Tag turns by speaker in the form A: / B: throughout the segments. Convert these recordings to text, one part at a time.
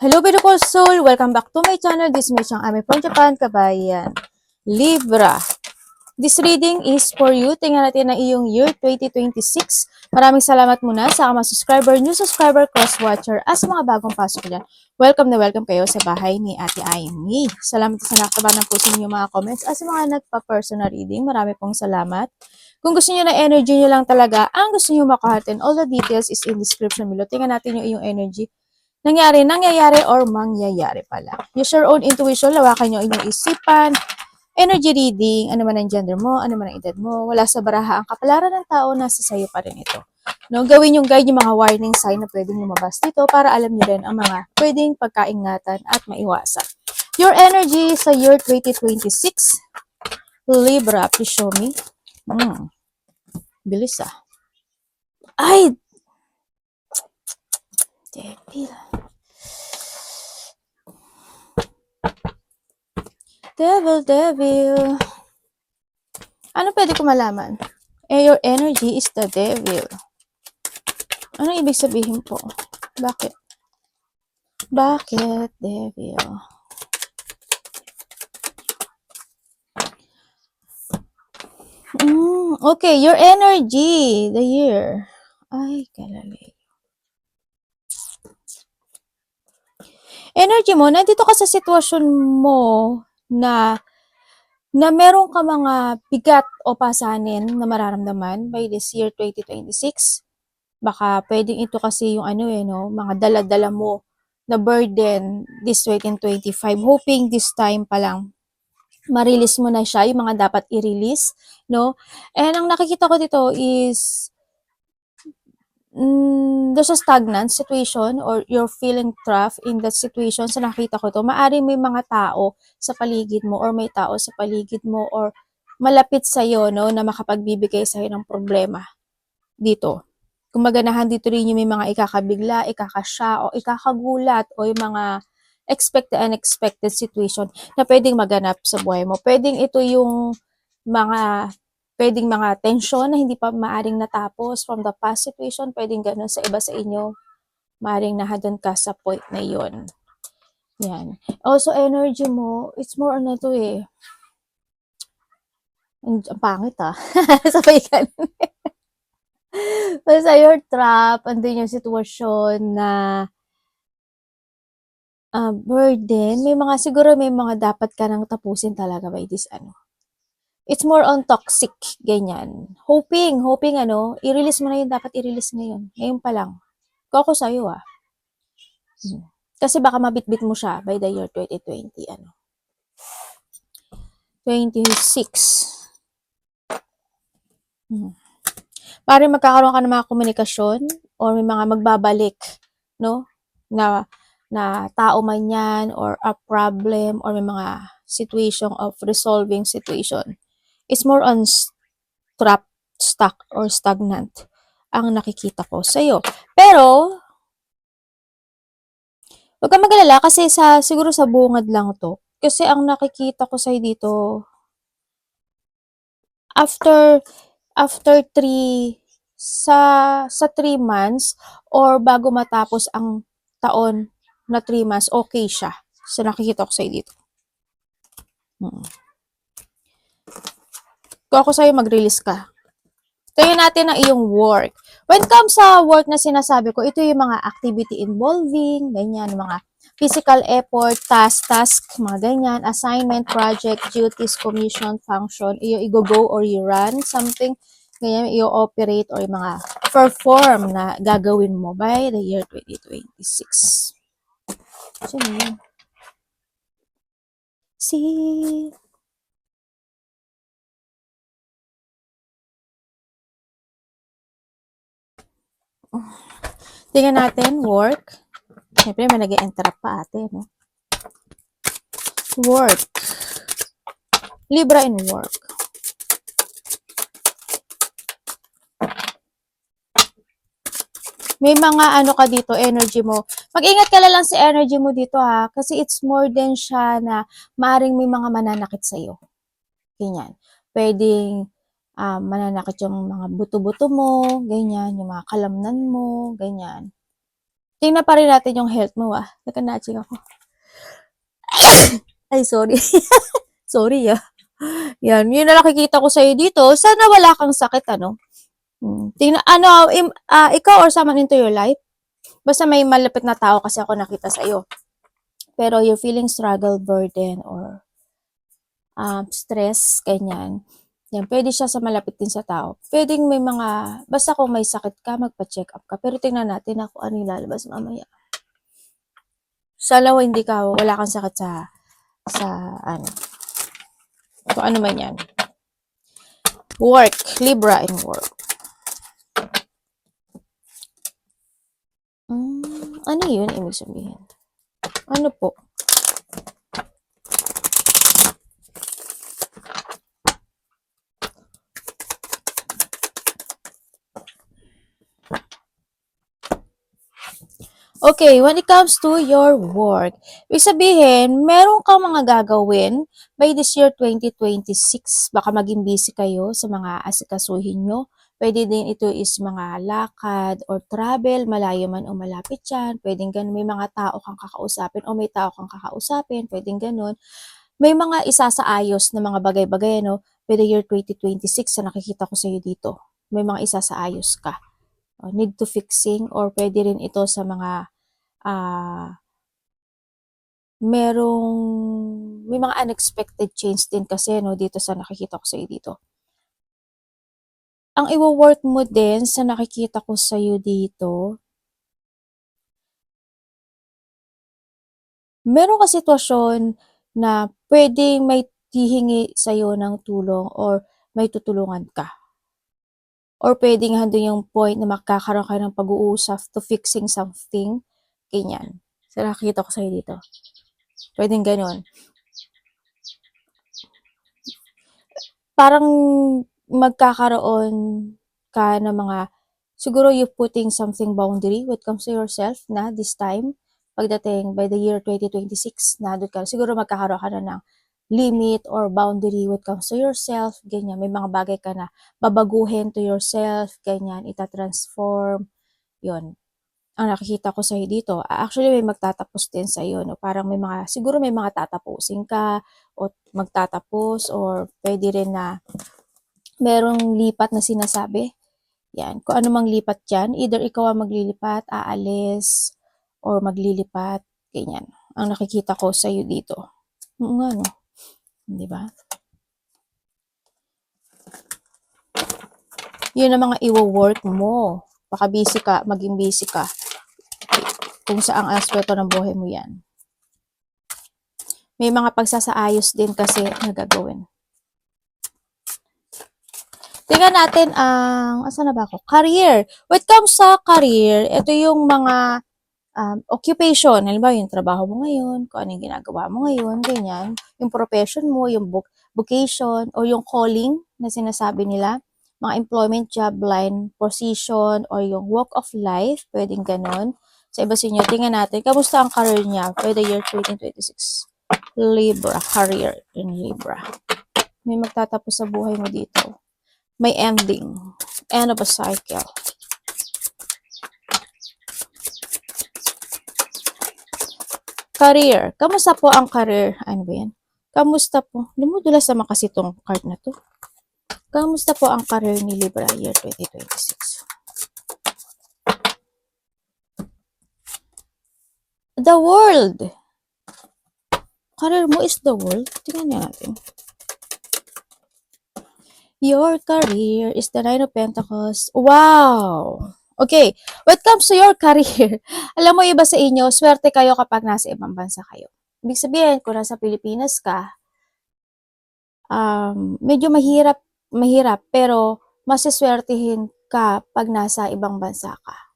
A: Hello beautiful soul! Welcome back to my channel. This is Mei Ame from Japan, kabayan. Libra. This reading is for you. Tingnan natin na iyong year 2026. Maraming salamat muna sa mga subscriber, new subscriber, cross-watcher, at sa mga bagong pasok dyan. Welcome na welcome kayo sa bahay ni Ate Amy. Salamat sa nakataba ng puso niyo mga comments. At sa mga nagpa-personal reading, marami pong salamat. Kung gusto niyo na energy niyo lang talaga, ang gusto niyo makahatin, all the details is in description below. Tingnan natin yung iyong energy. Nangyayari, or mangyayari pala. Use your own intuition, lawakan nyo inyong isipan, energy reading, ano man ang gender mo, ano man ang edad mo, wala sa baraha ang kapalaran ng tao, nasa sayo pa rin ito. No, gawin yung guide yung mga warning sign na pwedeng lumabas dito para alam nyo rin ang mga pwedeng pagkaingatan at maiwasan. Your energy sa year 2026, Libra, please show me. Bilis ah. Ay! Devil. Devil. Ano pwede ko malaman? Your energy is the devil. Ano ibig sabihin po? Bakit? Bakit devil? Okay, your energy, the year. Ay, kalali. Energy mo, nandito ka sa sitwasyon mo na meron ka mga bigat o pasanin na mararamdaman by this year 2026. Baka pwedeng ito kasi yung mga dala-dala mo na burden this 2025. Hoping this time pa lang ma-release mo na siya, yung mga dapat i-release, no? And ang nakikita ko dito is there's a stagnant situation or you're feeling trapped in that situation. Sa nakita ko to, maaaring may mga tao sa paligid mo or may tao sa paligid mo or malapit sa'yo, no, na makapagbibigay sa'yo ng problema dito. Kung maganahan dito rin yung may mga ikakabigla, ikakasya, o ikakagulat, o yung mga expected unexpected situation na pwedeng maganap sa buhay mo. Pwedeng ito yung pwedeng mga tension na hindi pa maaring natapos from the past situation, pwedeng ganun sa iba sa inyo, maaring nahadon ka sa point na yon. Yan. Also, energy mo, it's more on to ang pangit sabay ka. Basta you're trapped, andun yung sitwasyon na burden, siguro may mga dapat ka nang tapusin talaga by this It's more on toxic, ganyan. Hoping, i-release mo na yun, dapat i-release ngayon. Ngayon pa lang. Koko sa'yo Kasi baka mabitbit mo siya by the year 2020, 26. Parang magkakaroon ka ng mga komunikasyon or may mga magbabalik, no? Na tao man yan or a problem or may mga situation of resolving situation. It's more on trapped, stuck, or stagnant ang nakikita ko sa'yo. Pero, huwag kang mag-alala kasi siguro sa bungad lang to. Kasi ang nakikita ko sa'yo dito, after 3 sa 3 months or bago matapos ang taon na 3 months, okay siya. So, nakikita ko sa'yo dito. Kung ako sa'yo, mag-release ka. Tingnan natin ang iyong work. When it comes sa work na sinasabi ko, ito yung mga activity involving, ganyan, mga physical effort, task, mga ganyan, assignment, project, duties, commission, function, i-go or i-run, something, ganyan, i-operate or yung mga perform na gagawin mo by the year 2026. So, yun. See? Tingnan natin, work. Siyempre, may nag-i-interrupt pa ate, no? Work. Libra in work. May mga ka dito, energy mo. Mag-ingat ka lang sa energy mo dito kasi it's more than siya na maaaring may mga mananakit sa'yo. Ganyan. Pwedeng mananakit yung mga buto-buto mo, ganyan, yung mga kalamnan mo, ganyan. tingnan pa rin natin yung health mo, Teka, na-ching ako. Ay, sorry. Sorry, Yan, yun na nakikita ko sa'yo dito. Sana wala kang sakit, Tingnan, ikaw or someone into your life? Basta may malapit na tao kasi ako nakita sa'yo. Pero you're feeling struggle, burden, or stress, ganyan. Yan, pwede siya sa malapit din sa tao. Pwedeng may mga, basta kung may sakit ka, magpa-check up ka. Pero tingnan natin ako ano yung lalabas mamaya. Sana wala kang sakit sa kung ano man yan. Work, Libra in work. Ano yun, ibig sabihin? Ano po? Okay, when it comes to your work, ibig sabihin, meron kang mga gagawin by this year 2026. Baka maging busy kayo sa mga asikasuhin nyo. Pwede din ito is mga lakad or travel, malayo man o malapit yan. Pwedeng ganun, may mga tao kang kakausapin o may tao kang kakausapin. Pwedeng ganun. May mga isasaayos na mga bagay-bagay, by the year 2026 na nakikita ko sa iyo dito. May mga isasaayos ka. Need to fixing or pwede rin ito sa mga may mga unexpected change din kasi dito sa nakikita ko sa iyo dito. Ang iwo-work mo din sa nakikita ko sa iyo dito, meron ka sitwasyon na pwedeng may hihingi sa iyo ng tulong or may tutulungan ka. Or pwedeng handun yung point na makakaroon kayo ng pag-uusap to fixing something. Ganyan. So, nakikita ko sa'yo dito. Pwedeng ganun. Parang magkakaroon ka ng mga, siguro you putting something boundary when it comes to yourself na this time, pagdating by the year 2026, na doon ka, siguro magkakaroon ka na ng limit or boundary when it comes to yourself, ganyan. May mga bagay ka na babaguhin to yourself, ganyan, ita-transform, yun. Ang nakikita ko sa'yo dito, actually may magtatapos din sa'yo, parang siguro may mga tatapusin ka, o magtatapos, or pwede rin na merong lipat na sinasabi. Yan, kung ano mang lipat dyan, either ikaw ang maglilipat, aalis, or maglilipat, ganyan. Ang nakikita ko sa'yo dito. Nga, di ba? Yun ang mga iwo-work mo. Baka busy ka, maging busy ka. Kung saang aspeto ng buhay mo yan. May mga pagsasaayos din kasi na gagawin. Tingnan natin asan na ba ako? Career. When it comes sa career, ito yung mga occupation, halimbawa yung trabaho mo ngayon, kung ano yung ginagawa mo ngayon, ganyan, yung profession mo, yung vocation, o yung calling na sinasabi nila, mga employment, job line, position, or yung walk of life, pwedeng ganon. Sa iba sa inyo, tingnan natin, kamusta ang career niya for the year 2026? Libra, career in Libra. May magtatapos sa buhay mo dito. May ending. End of a cycle. Career. Kamusta po ang career? Ano ba yan? Kamusta po? Dumudulas naman kasi itong card na to. Kamusta po ang career ni Libra year 2026? The world. Career mo is the world. Tingnan natin. Your career is the Nine of Pentacles. Wow! Okay, when it comes to your career, alam mo iba sa inyo, swerte kayo kapag nasa ibang bansa kayo. Ibig sabihin, kung nasa Pilipinas ka, medyo mahirap, pero masiswertihin ka pag nasa ibang bansa ka.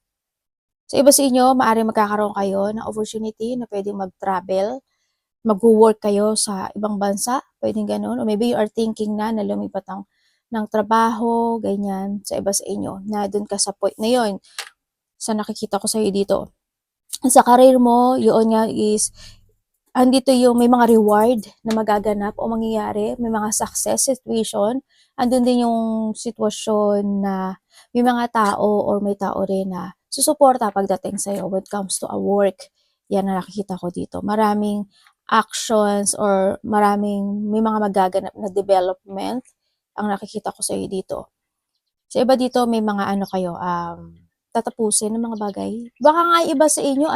A: So, iba sa inyo, maaari magkakaroon kayo ng opportunity na pwedeng mag-travel, mag-work kayo sa ibang bansa, pwedeng ganun. Or maybe you are thinking na lumipat ng trabaho, ganyan, sa iba sa inyo, na dun ka sa point na yun. Sa nakikita ko sa'yo dito. Sa career mo, yun nga is, andito yung may mga reward na magaganap o mangyayari, may mga success situation, andun din yung sitwasyon na may mga tao or may tao rin na susuporta pagdating sa'yo when it comes to a work. Yan na nakikita ko dito. Maraming actions or may mga magaganap na development ang nakikita ko sa'yo dito. Sa iba dito may mga ano kayo, tatapusin ng mga bagay. Baka nga iba sa inyo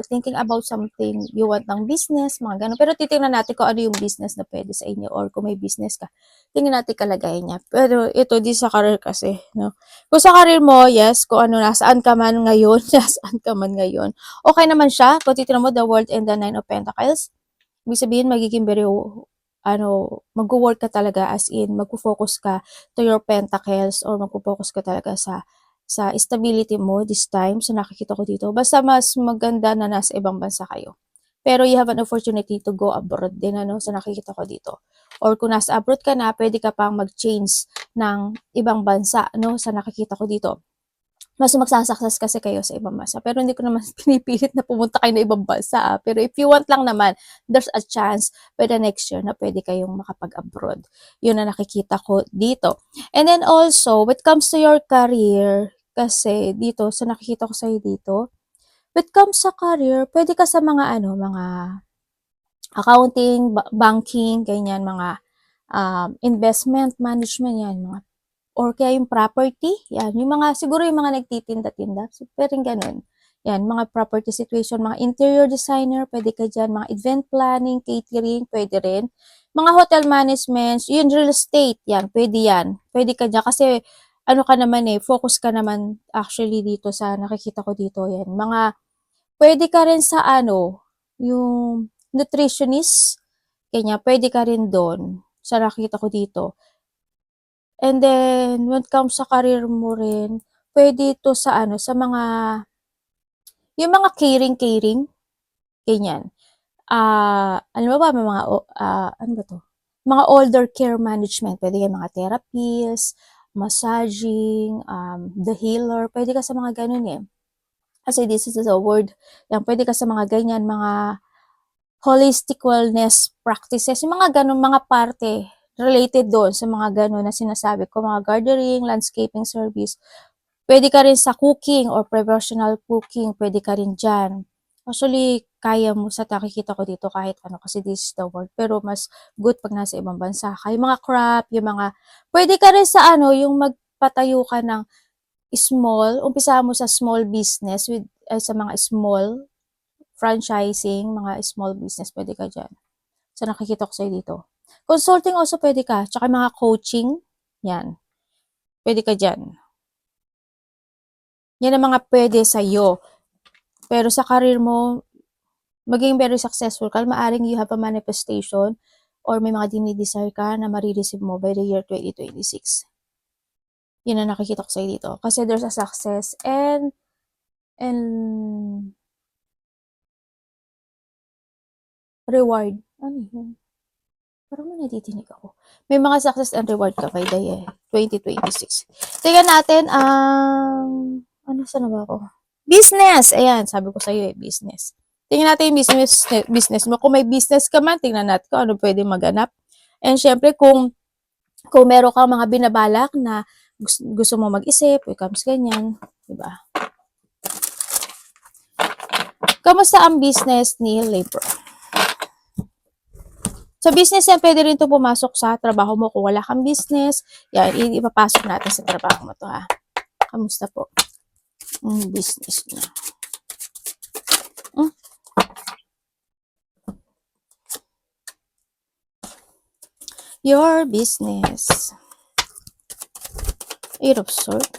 A: thinking about something, you want ng business, mga gano'n. Pero titingnan natin kung ano yung business na pwede sa inyo or kung may business ka, tingnan natin kalagayan niya. Pero ito, di sa career kasi, no? Kung sa career mo, yes, kung ano, nasaan ka man ngayon, nasaan ka man ngayon, okay naman siya. Kung titingnan mo, the World and the Nine of Pentacles, ibig sabihin, magiging very, mag-work ka talaga as in, mag-focus ka to your pentacles or mag-focus ka talaga sa stability mo this time. So, nakikita ko dito. Basta mas maganda na nasa ibang bansa kayo. Pero you have an opportunity to go abroad din, so nakikita ko dito. Or kung nasa abroad ka na, pwede ka pang mag-change ng ibang bansa, sa nakikita ko dito. Mas magsasucess kasi kayo sa ibang bansa. Pero hindi ko naman pinipilit na pumunta kayo na ibang bansa. Pero if you want lang naman, there's a chance by the next year na pwede kayong makapag-abroad. Yun na nakikita ko dito. And then also, when it comes to your career, kasi dito, sa nakikita ko sa'yo dito, when it comes sa career, pwede ka sa mga mga accounting, banking, ganyan, mga investment management, yan, mga or kaya yung property, yan, yung mga, siguro yung mga nagtitinda-tinda, so, pero ganun. Yan, mga property situation, mga interior designer, pwede ka dyan, mga event planning, catering, pwede rin. Mga hotel management, yun, real estate, yan, pwede yan. Pwede ka dyan, kasi, ka naman focus ka naman actually dito sa, nakikita ko dito, yan. Mga, pwede ka rin sa yung nutritionist, kanya, pwede ka rin doon, sa nakikita ko dito. And then, when it comes sa career mo rin, pwede ito sa sa mga, yung mga caring, ganyan. Ano ba, may mga, ano ba to? Mga older care management, pwede yung mga therapies, massaging, the healer, pwede ka sa mga ganun Kasi this is a word, yan, pwede ka sa mga ganyan, mga holistic wellness practices, yung mga ganun, mga parte, related doon sa mga gano'n na sinasabi ko, mga gardening, landscaping service. Pwede ka rin sa cooking or professional cooking, pwede ka rin dyan. Actually, kaya mo sa nakikita ko dito kahit kasi this is the word. Pero mas good pag nasa ibang bansa ka. Yung mga craft, yung mga, pwede ka rin sa yung magpatayo ka ng small, umpisa mo sa small business sa mga small franchising, mga small business, pwede ka dyan. So, nakikita ko sa'yo dito. Consulting also pwede ka. Tsaka mga coaching, yan. Pwede ka dyan. Yan ang mga pwede sa'yo. Pero sa career mo, maging very successful ka, maaring you have a manifestation or may mga dinidesire ka na marireceive mo by the year 2026. Yan ang nakikita ko sa'yo dito. Kasi there's a success and reward. Ano yun? Parang may natitinig ako. May mga success and reward ka by the year 2026. Tingnan natin ang saan na ba ako? Business! Ayan, sabi ko sa'yo business. Tingnan natin yung business mo. Kung may business ka man, tingnan natin kung ano pwede maganap. And syempre, kung meron kang mga binabalak na gusto mo mag-isip, becomes ganyan, diba? Kamusta ang business ni Libra? Sa business yan, pwede rin ito pumasok sa trabaho mo. Kung wala kang business, yan, ipapasok natin sa trabaho mo to Kamusta po? Business niya. Your business. Eight of Swords.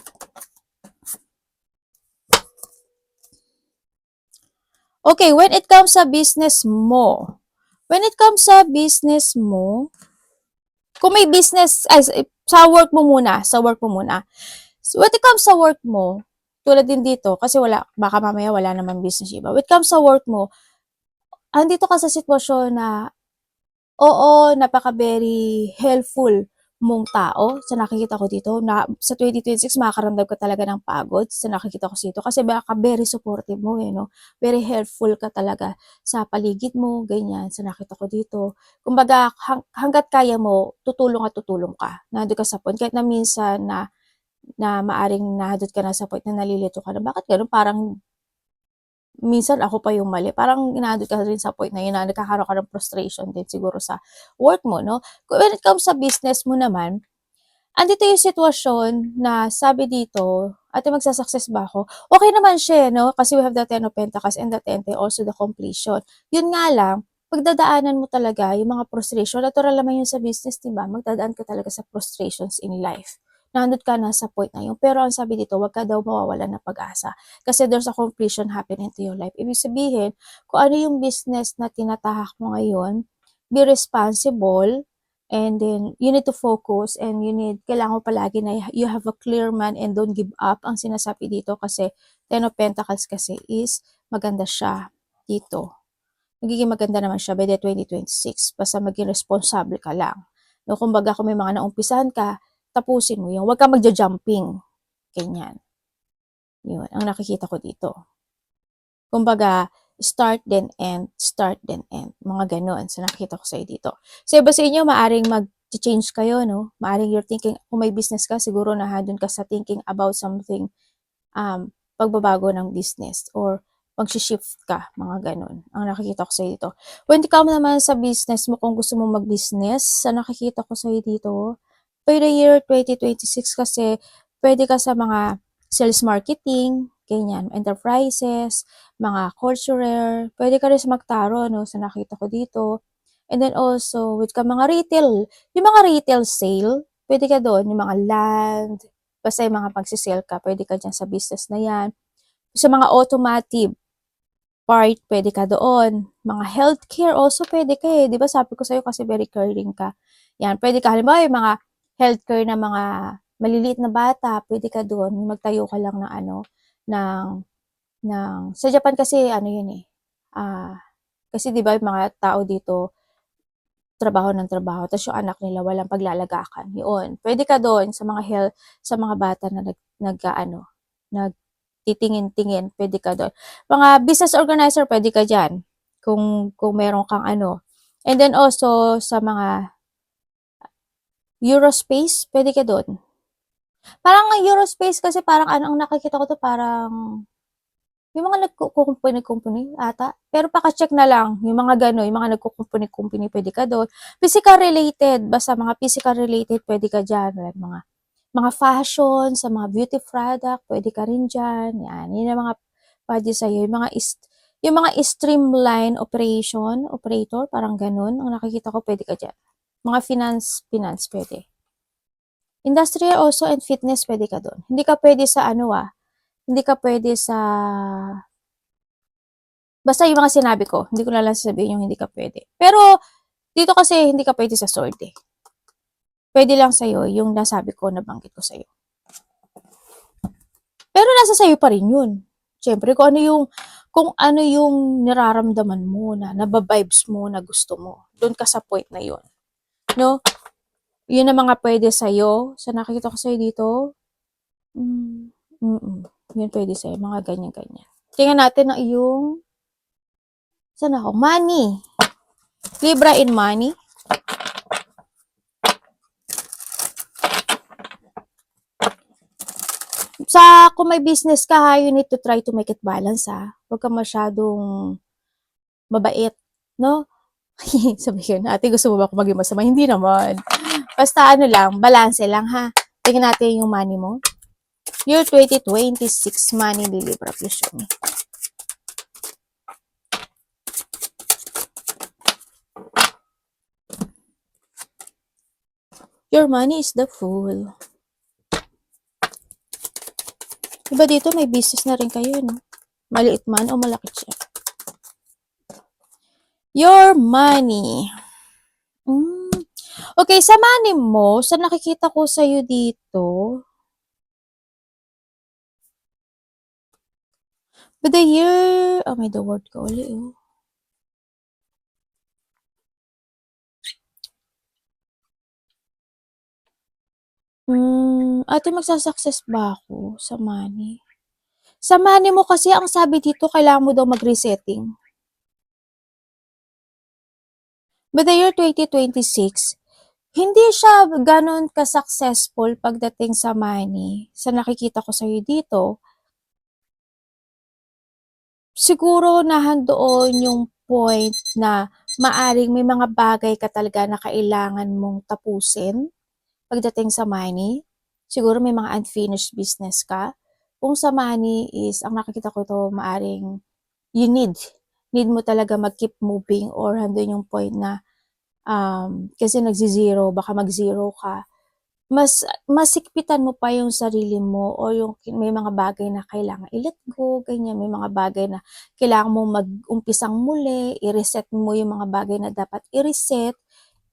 A: Okay, when it comes sa business mo, kung may business, sa work mo muna. So, when it comes sa work mo, tulad din dito, kasi baka mamaya wala naman business iba. When it comes sa work mo, andito ka sa sitwasyon na, oo, napaka-very helpful mong tao sa nakikita ko dito. Na, sa 2026, makakaramdam ka talaga ng pagod sa nakikita ko dito. Kasi baka very supportive mo Very helpful ka talaga sa paligid mo, ganyan, sa nakita ko dito. Kumbaga, hanggat kaya mo, tutulong at tutulong ka. Nandun ka sa point. Kahit na minsan na na maaring nahadot ka na sa point na nalilito ka na, bakit gano'n? Parang minsan ako pa yung mali. Parang inaabot ka rin sa point na yun na nagkakaroon ka ng frustration din siguro sa work mo, no? When it comes sa business mo naman, andito yung sitwasyon na sabi dito, ate magsa-success ba ako? Okay naman siya, no? Kasi we have the Ten of Pentacles and the Ten, also the completion. Yun nga lang, pagdadaanan mo talaga yung mga frustration, natural naman yun sa business, diba? Magdadaan ka talaga sa frustrations in life. Nandun ka na sa point na yun. Pero ang sabi dito, wag ka daw mawawalan ng pag-asa. Kasi there's a completion happening to your life. Ibig sabihin, kung ano yung business na tinatahak mo ngayon, be responsible, and then you need to focus and kailangan mo palagi na you have a clear mind and don't give up ang sinasabi dito kasi Ten of Pentacles kasi is maganda siya dito. Magiging maganda naman siya by the 2026 basta maging responsable ka lang. No, kumbaga kung may mga naumpisahan ka, tapusin mo yun. Huwag ka magja-jumping. Ganyan. Yun, ang nakikita ko dito. Kumbaga, start then end, start then end. Mga ganun. So, nakikita ko sa'yo dito. So, iba sa inyo, maaring mag-change kayo, no? Maaring you're thinking, kung may business ka, siguro doon ka sa thinking about something, pagbabago ng business or mag-shift ka, mga ganun. Ang nakikita ko sa'yo dito. When it comes naman sa business mo, kung gusto mo mag-business, sa nakikita ko sa'yo dito, by the year 2026 kasi, pwede ka sa mga sales marketing, ganyan, enterprises, mga courtier, pwede ka rin sa magtaro, no, sa nakita ko dito. And then also, with ka mga retail, yung mga retail sale, pwede ka doon, yung mga land, basta yung mga pagsisale ka, pwede ka dyan sa business na yan. Sa mga automotive part, pwede ka doon. Mga healthcare also pwede ka eh. Di ba sabi ko sa'yo kasi very caring ka. Yan, pwede ka. Halimbawa yung mga healthcare na mga maliliit na bata, pwede ka doon. Magtayo ka lang ng sa Japan kasi ano yun eh. Kasi di ba yung mga tao dito, trabaho ng trabaho, tapos yung anak nila walang paglalagakan. Yun. Pwede ka doon sa mga sa mga bata na nagtitingin-tingin, pwede ka doon. Mga business organizer, pwede ka dyan. Kung meron kang ano. And then also, sa mga Eurospace, pwede ka doon. Parang ang Eurospace kasi parang ang nakikita ko to parang yung mga nagkukumpuni ata. Pero paka-check na lang, yung mga gano'n, yung mga nagkukumpuni-kumpuni, pwede ka doon. Physical related, basta mga physical related, pwede ka dyan. Like mga fashion, sa mga beauty product, pwede ka rin dyan. Yan, yun yung mga pwede sa'yo. Yung mga streamline operator, parang ganun. Ang nakikita ko, pwede ka dyan. Mga finance, pwede. Industrial also and fitness, pwede ka doon. Hindi ka pwede sa hindi ka pwede sa basta yung mga sinabi ko, hindi ko na lang sasabihin yung hindi ka pwede. Pero, dito kasi hindi ka pwede sa sword eh. Pwede lang sa'yo yung nasabi ko, nabanggit ko sa'yo. Pero nasa sa'yo pa rin yun. Siyempre, kung ano yung nararamdaman mo na nababibes mo na gusto mo. Doon ka sa point na yun. No? Yun ang mga pwede sa'yo. Sa nakikita ko sa'yo dito, yun pwede sa'yo. Mga ganyan-ganyan. Tingnan natin ang iyong saan ako? Money. Libra in money. Kung may business ka ha, you need to try to make it balance ha. Huwag ka masyadong mabait, no? Sabi ko ate, gusto mo ba ako maging masama? Hindi naman. Basta lang, balance lang ha. Tingnan natin yung money mo. Year 2026 money ni Libra, please show me. Your money is the Fool. Diba dito may business na rin kayo, no? Maliit man o malaki siya. Your money. Okay, sa money mo, sa nakikita ko sa'yo dito, but the year, may the word ko ulit, oh. Ate, magsasucess ba ako sa money? Sa money mo kasi, ang sabi dito, kailangan mo daw mag-resetting. By the year 2026, Hindi siya gano'n ka-successful pagdating sa money, sa nakikita ko sa'yo dito. Siguro nandoon yung point na maaring may mga bagay ka talaga na kailangan mong tapusin pagdating sa money. Siguro may mga unfinished business ka. Kung sa money is, ang nakikita ko 'to maaring you need mo talaga mag-keep moving or andun yung point na, kasi nagze-zero, baka mag-zero ka. Mas masikpitan mo pa yung sarili mo o yung may mga bagay na kailangan i-let go, ganyan. May mga bagay na kailangan mong mag-umpisang muli, i-reset mo yung mga bagay na dapat i-reset.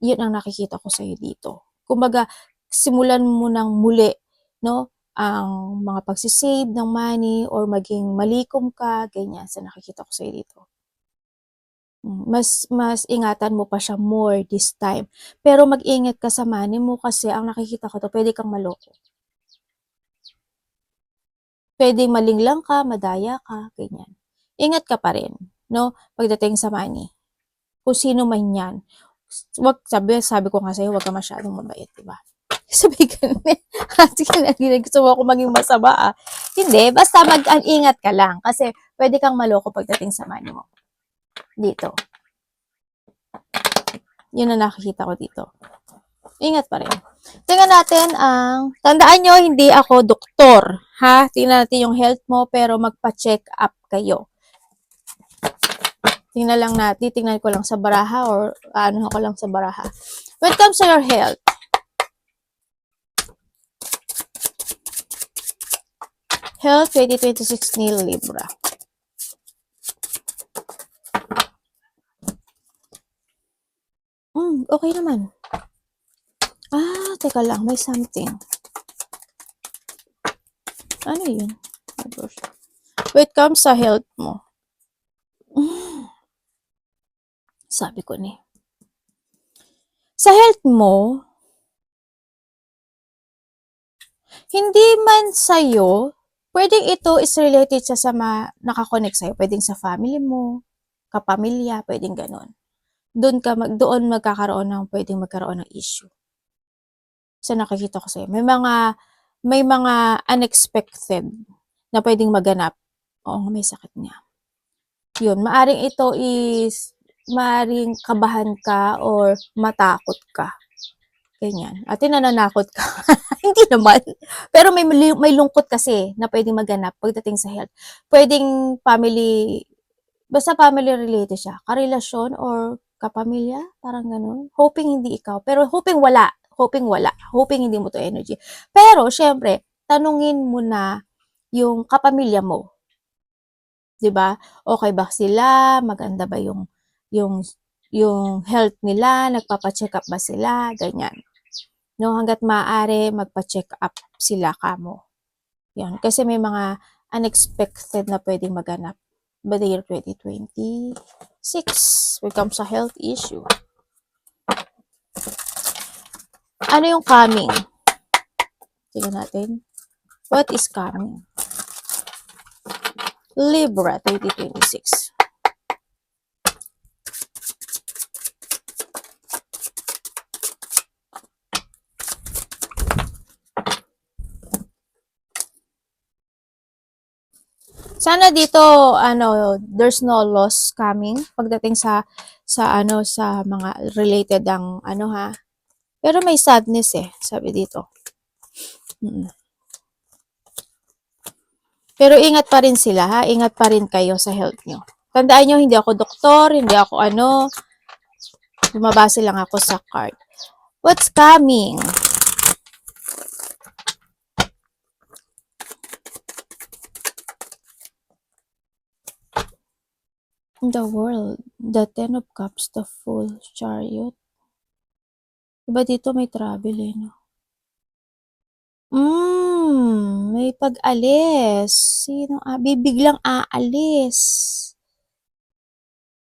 A: Yun ang nakikita ko sa'yo dito. Kumbaga, simulan mo ng muli, no? Ang mga pagsisave ng money or maging malikom ka, ganyan sa nakikita ko sa'yo dito. Mas ingatan mo pa siya more this time. Pero mag-ingat ka sa money mo kasi ang nakikita ko 'to, puwede kang maloko. Puwedeng malinglang ka, madaya ka, ganyan. Ingat ka pa rin, 'no, pagdating sa money. Kung sino man 'yan. Wag sabi ko nga sa'yo, wag ka masyadong mabait, 'di ba? Sabi gano'n eh. Sige na, gusto mo ako maging masama, ah. Hindi, basta ingat ka lang kasi puwede kang maloko pagdating sa money mo, dito. Yun ang nakikita ko dito. Ingat pa rin. Tingnan natin tandaan nyo, hindi ako doktor, ha? Tingnan natin yung health mo, pero magpa-check up kayo. Tingnan ko lang sa baraha or ano ako lang sa baraha. When it comes to your health, health 2026 ni Libra. Okay naman. Teka lang, may something. Ano yun? When it comes sa health mo, sabi ko ni, sa health mo, hindi man sa'yo, pwedeng ito is related sa nakakonect sa'yo. Pwedeng sa family mo, kapamilya, pwedeng ganun. Doon magkakaroon ng, pwedeng magkaroon ng issue. Sa nakikita ko sa'yo. May mga unexpected na pwedeng maganap. Oo, may sakit niya. Yun, maaring kabahan ka or matakot ka. Ganyan. At nananakot ka. Hindi naman. Pero may lungkot kasi na pwedeng maganap pagdating sa health. Pwedeng basta family related siya. Karelasyon or kapamilya, parang ganun. Hoping hindi ikaw. Pero hoping wala. Hoping wala. Hoping hindi mo to energy. Pero, syempre, tanungin mo na yung kapamilya mo. 'Di ba? Okay ba sila? Maganda ba yung yung health nila? Nagpapa-check up ba sila? Ganyan. No, hangga't maaari magpa-check up sila kamo. Yan, kasi may mga unexpected na pwedeng maganap by the year 2026 when it comes sa health issue. Ano yung coming? Tingnan natin. What is coming? Libra 2026. Sana dito there's no loss coming pagdating sa mga related ang ha. Pero may sadness sabi dito. Pero ingat pa rin sila ha, ingat pa rin kayo sa health nyo. Tandaan nyo, hindi ako doktor, hindi ako bumabase lang ako sa card. What's coming? The world, the Ten of Cups, the Fool, Chariot. Diba dito may travel no? May pag-alis. Sino bibiglang aalis?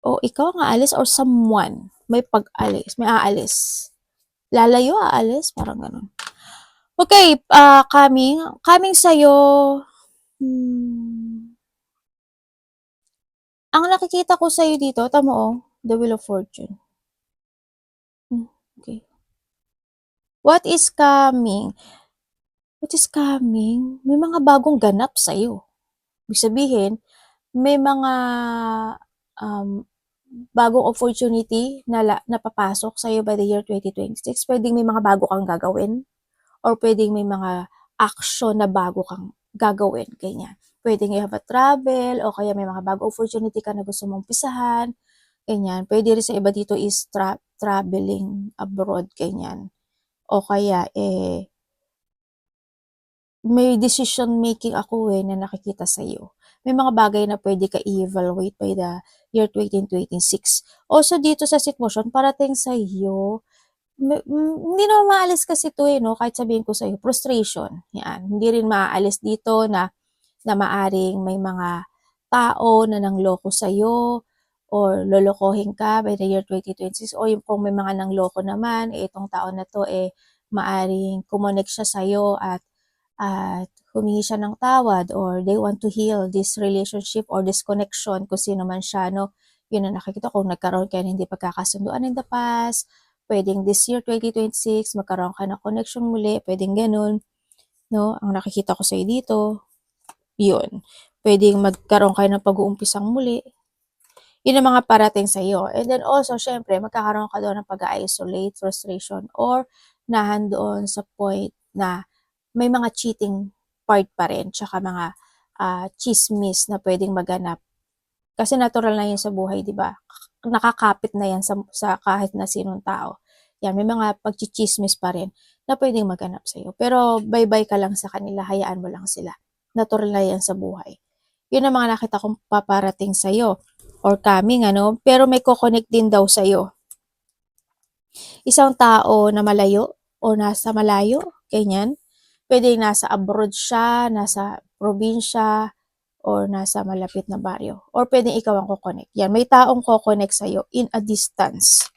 A: O ikaw ang aalis or someone may pag-alis, may aalis. Lalayo, aalis, parang ganun. Okay, coming sa'yo, ang nakikita ko sa'yo dito, tamo the Wheel of Fortune. Okay. What is coming? What is coming? May mga bagong ganap sa'yo. Ibig sabihin, may mga um, bagong opportunity na papasok sa'yo by the year 2026. Pwedeng may mga bago kang gagawin or pwedeng may mga action na bago kang gagawin, ganyan. Pwedeng you have a travel o kaya may mga bago opportunity ka na gusto mong pisahan, ganyan. Pwede rin sa iba dito is traveling abroad, ganyan. O kaya, may decision making ako na nakikita sa'yo. May mga bagay na pwede ka i-evaluate by the year 2026. Also dito sa sitwasyon, parating sa'yo, hindi naman maalis kasi ito no? Kahit sabihin ko sa'yo, frustration. Yan. Hindi rin maaalis dito na maaring may mga tao na nangloko sa'yo or lolokohin ka by the year 2026 o yung kung may mga nangloko naman, itong tao na to maaring kumonek siya sa'yo at humingi siya ng tawad or they want to heal this relationship or this connection kung sino man siya, no? Yun ang nakikita kung nagkaroon kayo ng hindi pagkakasunduan in the past, pwedeng this year 2026 magkaroon ka ng connection muli, pwedeng ganun, no? Ang nakikita ko sa'yo dito, yun. Pwedeng magkaroon kayo ng pag-uumpisang muli. Yun ang mga parating sa'yo. And then also, syempre, magkakaroon ka doon ng pag-isolate, frustration, or nahan doon sa point na may mga cheating part pa rin, tsaka mga chismis na pwedeng maganap. Kasi natural na yun sa buhay, di ba? Nakakapit na yan sa kahit na sinong tao. Yan, may mga pagchichismis pa rin na pwedeng maganap sa'yo. Pero bye-bye ka lang sa kanila, hayaan mo lang sila. Natural na yan sa buhay. Yun ang mga nakita kong paparating sa'yo or coming, ano? Pero may kukonek din daw sa'yo. Isang tao na malayo o nasa malayo, ganyan. Pwede nasa abroad siya, nasa probinsya, or nasa malapit na baryo. Or pwede ikaw ang kukonek. Yan, may taong kukonek sa'yo in a distance.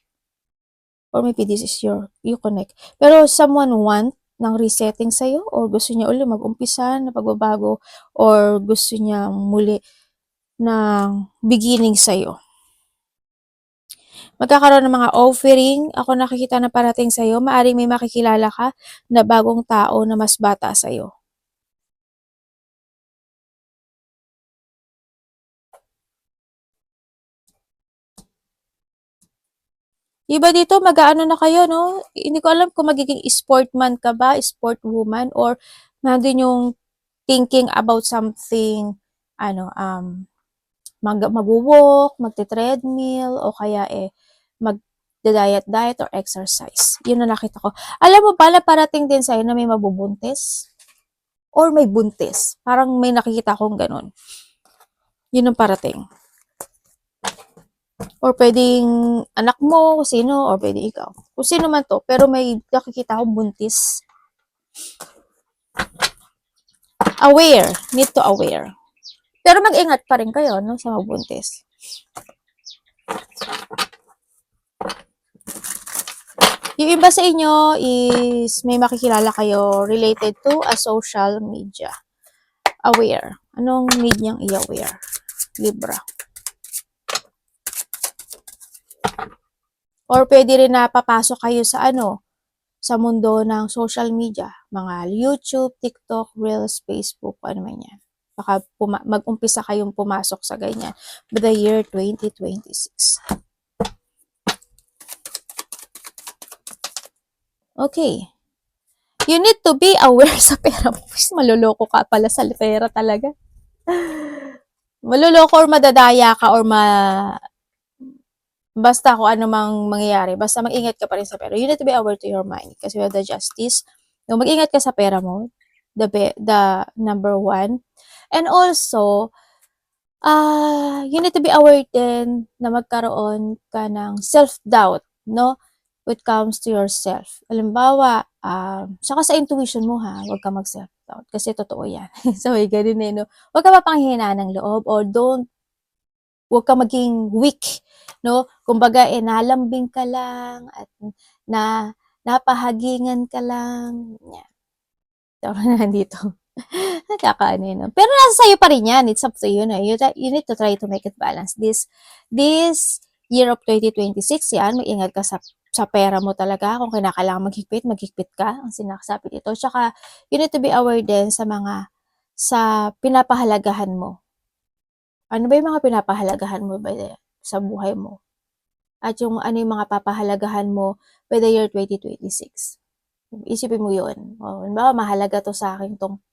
A: Or maybe this is you connect. Pero someone want ng resetting sa'yo or gusto niya ulit mag-umpisa na pagbabago or gusto niya muli ng beginning sa'yo. Magkakaroon ng mga offering. Ako nakikita na parating sa'yo. Maaring may makikilala ka na bagong tao na mas bata sa'yo. Iba dito, mag-aano na kayo, no? Hindi ko alam kung magiging sportman ka ba, sport woman, or nandun yung thinking about something, mag-walk, magte-treadmill, o kaya mag-diet or exercise. Yun na nakita ko. Alam mo pala, parating din sa'yo na may mabubuntis, or may buntis. Parang may nakikita akong ganun. Yun ang parating. Or pwedeng anak mo, kung sino, or pwede ikaw. Kung sino man to, pero may nakikita akong buntis. Aware. Need to aware. Pero mag-ingat pa rin kayo, no, sa magbuntis. Yung iba sa inyo is may makikilala kayo related to a social media. Aware. Anong need niyang i-aware? Libra. Or pwede rin na papasok kayo sa sa mundo ng social media. Mga YouTube, TikTok, Reels, Facebook, ano man yan. Baka mag-umpisa kayong pumasok sa ganyan by the year 2026. Okay. You need to be aware sa pera mo. Maluloko ka pala sa pera talaga. Maluloko or madadaya ka or basta kung ano mang mangyayari, basta mag-ingat ka pa rin sa pera. You need to be aware to your mind kasi with the justice. Yung mag-ingat ka sa pera mo, the number one. And also, you need to be aware din na magkaroon ka ng self-doubt, no? When it comes to yourself. Halimbawa, saka sa intuition mo huwag ka mag-self-doubt kasi totoo yan. So, ganun no? Huwag ka mapanghihinaan ng loob or huwag ka maging weak, no? Kumbaga, nalambing ka lang at napahagingan ka lang. Yan. Tawag na dito. Nakakaano yun. Pero nasa sa'yo pa rin yan. It's up to you. No? You need to try to make it balance. This year of 2026, yan, mag-ingat ka sa sa pera mo talaga, kung kinakailangan maghigpit ka, ang sinasabi dito. Tsaka, you need to be aware din sa pinapahalagahan mo. Ano ba yung mga pinapahalagahan mo ba sa buhay mo? At yung ano yung mga papahalagahan mo by the year 2026. Isipin mo yun. O, mahalaga to sa akin tong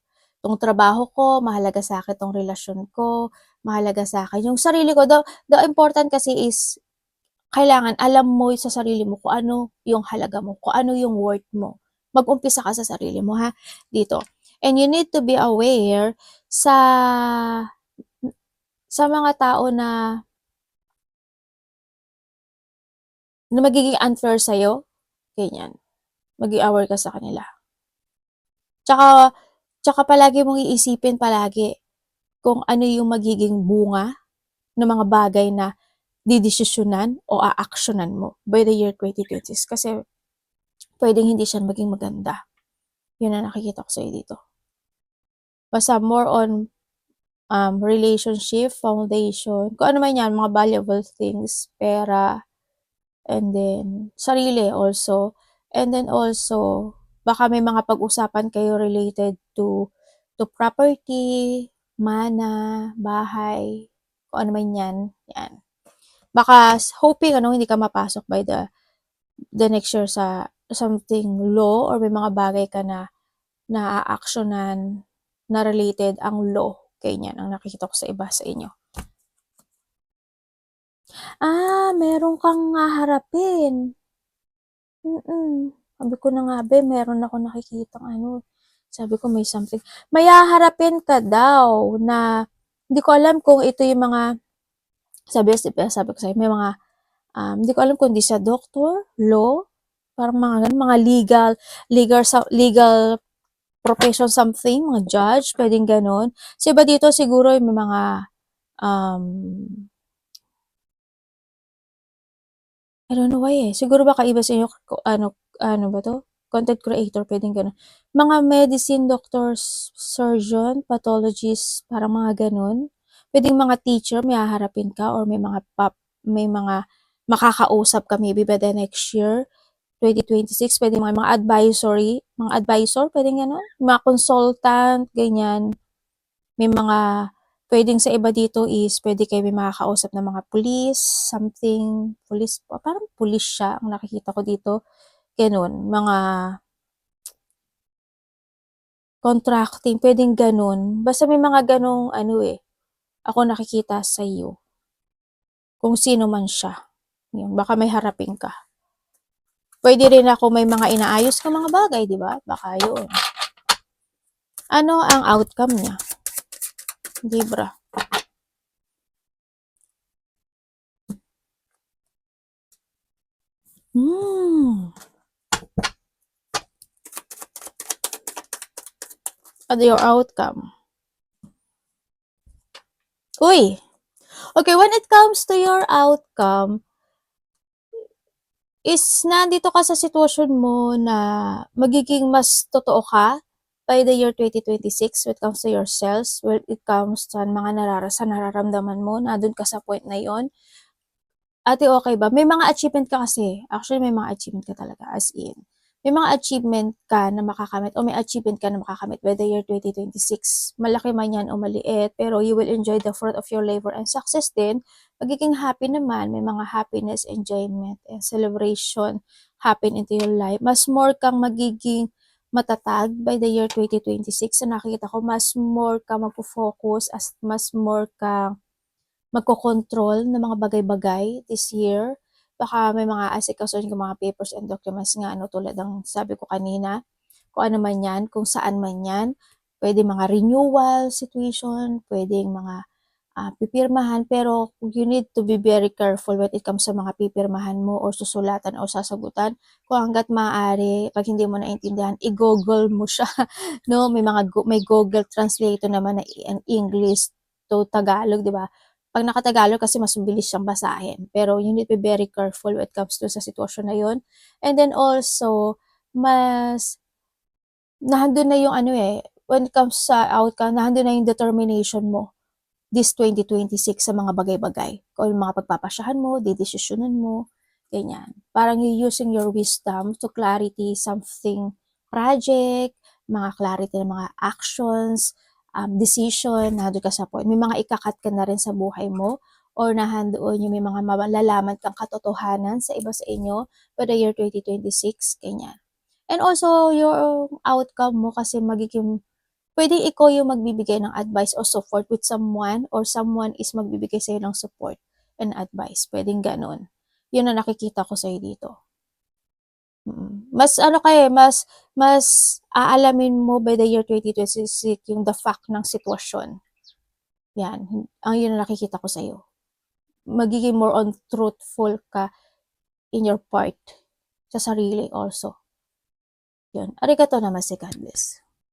A: trabaho ko, mahalaga sa akin tong relasyon ko, mahalaga sa akin yung sarili ko. The important kasi is, kailangan alam mo sa sarili mo kung ano yung halaga mo, kung ano yung worth mo. Mag-umpisa ka sa sarili mo, ha? Dito. And you need to be aware sa mga tao na magiging unfair sa'yo, ganyan. Maging aware ka sa kanila. Tsaka palagi mong iisipin palagi kung ano yung magiging bunga ng mga bagay na didesisyonan o aaksyonan mo by the year 2026. Kasi pwedeng hindi siya maging maganda. Yun ang nakikita ko sa'yo dito. Basta more on relationship, foundation, kung ano man yan, mga valuable things, pera, and then sarili also. And then also, baka may mga pag-usapan kayo related to property, mana, bahay, kung ano man yan. Yan. Baka hoping hindi ka mapasok by the next year sa something law or may mga bagay ka na na-actionan na related ang law. Ganyan ang nakikita ko sa iba sa inyo. Meron kang haharapin. Sabi ko na nga, meron ako nakikitang sabi ko may something. May haharapin ka daw na hindi ko alam kung ito yung mga, sabi ko sa'yo, may mga, hindi ko alam kung di sa doctor, law, parang mga ganun, mga legal profession something, mga judge, pwedeng ganun. So, iba dito siguro yung may mga, I don't know why siguro baka iba sa inyo, ano ba to? Content creator, pwedeng ganun. Mga medicine doctors, surgeon, pathologist, parang mga ganun. Pwedeng mga teacher, may haharapin ka or may mga makakausap ka maybe by the next year, 2026, pwedeng mga advisor, pwedeng ganun. Mga consultant, ganyan. May mga, pwedeng sa iba dito is, pwede kayo may makakausap ng mga police, something, police, parang police siya, ang nakikita ko dito. Ganun, mga contracting, pwedeng ganun. Basta may mga ganung ako nakikita sa iyo. Kung sino man siya. Yun, baka may harapin ka. Pwede rin ako may mga inaayos ka mga bagay, di ba? Baka yun. Ano ang outcome niya? Libra. Ano your outcome? Uy! Okay, when it comes to your outcome, is nandito ka sa sitwasyon mo na magiging mas totoo ka by the year 2026 when it comes to yourself, when it comes sa mga nararamdaman mo, nandun ka sa point na yon. Ate, okay ba? May mga achievement ka kasi. Actually, may mga achievement ka talaga, as in. May mga achievement ka na makakamit o may achievement ka na makakamit by the year 2026. Malaki man yan o maliit, pero you will enjoy the fruit of your labor and success din. Magiging happy naman, may mga happiness, enjoyment, and celebration happen into your life. Mas more kang magiging matatag by the year 2026. So nakikita ko, mas more ka magpo-focus, mas more kang magkokontrol ng mga bagay-bagay this year. Baka may mga asikasuhin ka mga papers and documents nga tulad ng sabi ko kanina, kung ano man yan, kung saan man yan. Pwede mga renewal situation, pwedeng mga pipirmahan, pero you need to be very careful when it comes sa mga pipirmahan mo or susulatan o sasagutan. Kung hanggat maaari, pag hindi mo naintindihan, i-google mo siya. No, may Google Translator naman na English to Tagalog, di ba? Pag nakatagalog kasi mas mabilis siyang basahin. Pero you need to be very careful when it comes to sa sitwasyon na yun. And then also, mas nandun na yung when it comes sa outcome, nandun na yung determination mo this 2026 sa mga bagay-bagay. Kung yung mga pagpapasyahan mo, didesisyonan mo, Ganyan. Parang you using your wisdom to clarity something project, mga clarity ng mga actions, decision, nandun ka sa point. May mga ikakat ka na rin sa buhay mo or nahandoon yung may mga malalaman kang katotohanan sa iba sa inyo for the year 2026, ganyan. And also, your outcome mo kasi magiging, pwedeng ikaw yung magbibigay ng advice or support with someone or someone is magbibigay sa'yo ng support and advice. Pwedeng ganun. Yun ang nakikita ko sa'yo dito. Mas ano mas aalamin mo by the year 2026 yung the fact ng sitwasyon. Yan, ang yun ang nakikita ko sa'yo. Magiging more on truthful ka in your part sa sarili also. Yun. Arigato namaste, God bless.